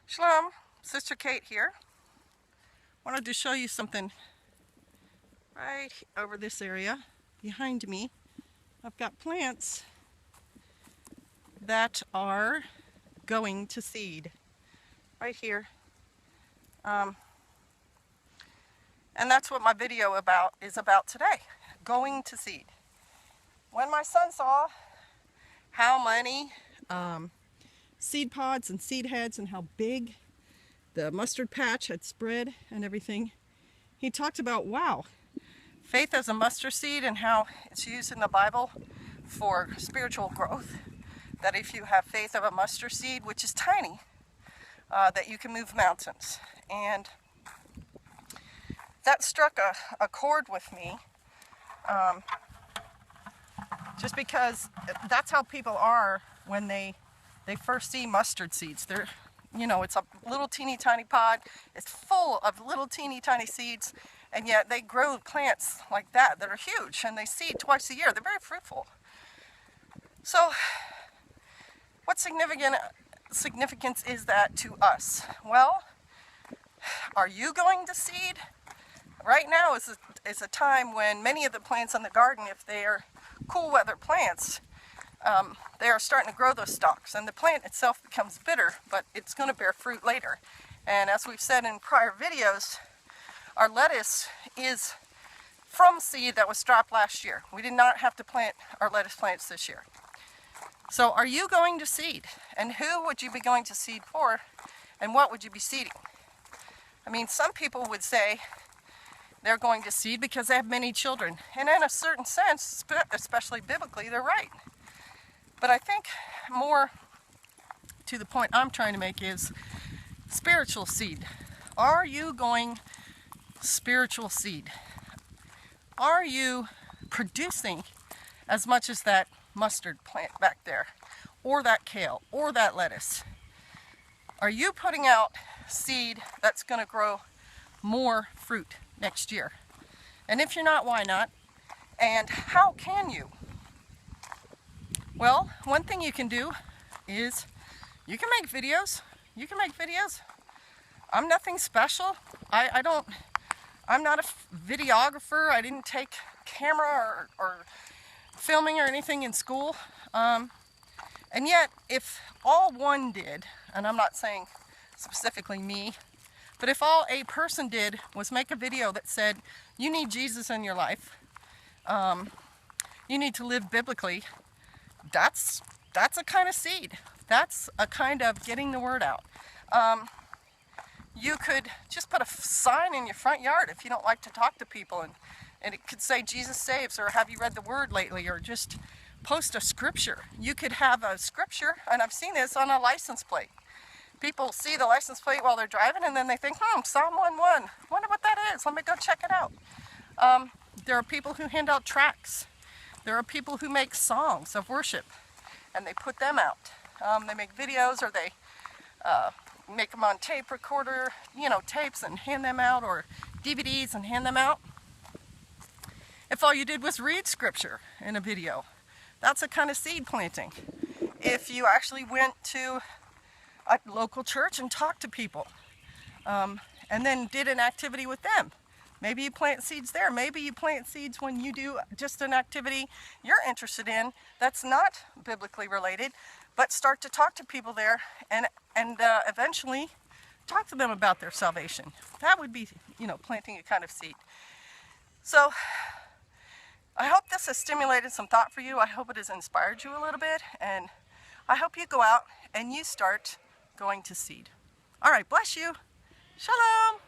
Shalom, Sister Kate here. Wanted to show you something right over this area behind me. I've got plants that are going to seed right here. And that's what my video is about today, going to seed. When my son saw how many seed pods and seed heads and how big the mustard patch had spread and everything, he talked about, wow, faith as a mustard seed and how it's used in the Bible for spiritual growth. That if you have faith of a mustard seed, which is tiny, that you can move mountains. And that struck a chord with me, just because that's how people are when they first see mustard seeds. They're, it's a little teeny tiny pod. It's full of little teeny tiny seeds, and yet they grow plants like that are huge, and they seed twice a year. They're very fruitful. So, what significance is that to us? Well, are you going to seed? Right now is a time when many of the plants in the garden, if they are cool weather plants, they are starting to grow those stalks, and the plant itself becomes bitter, but it's going to bear fruit later. And as we've said in prior videos, our lettuce is from seed that was dropped last year. We did not have to plant our lettuce plants this year. So are you going to seed? And who would you be going to seed for? And what would you be seeding? I mean, some people would say they're going to seed because they have many children. And in a certain sense, especially biblically, they're right. But I think more to the point I'm trying to make is spiritual seed. Are you going spiritual seed? Are you producing as much as that mustard plant back there, or that kale, or that lettuce? Are you putting out seed that's going to grow more fruit next year? And if you're not, why not? And how can you? Well, one thing you can do is you can make videos. You can make videos. I'm nothing special. I'm not a videographer. I didn't take camera or filming or anything in school. And yet, if all one did, and I'm not saying specifically me, but if all a person did was make a video that said, you need Jesus in your life, you need to live biblically, that's a kind of seed. That's a kind of getting the word out. You could just put a sign in your front yard if you don't like to talk to people, and it could say Jesus saves, or have you read the word lately, or just post a scripture. You could have a scripture, and I've seen this on a license plate. People see the license plate while they're driving, and then they think, Psalm 1:1, wonder what that is, let me go check it out. There are people who hand out tracts. There are people who make songs of worship, and they put them out. They make videos, or they make them on tape recorder, tapes, and hand them out, or DVDs and hand them out. If all you did was read scripture in a video, that's a kind of seed planting. If you actually went to a local church and talked to people, and then did an activity with them, maybe you plant seeds there. Maybe you plant seeds when you do just an activity you're interested in that's not biblically related, but start to talk to people there and eventually talk to them about their salvation. That would be, planting a kind of seed. So I hope this has stimulated some thought for you. I hope it has inspired you a little bit, and I hope you go out and you start going to seed. All right, bless you. Shalom.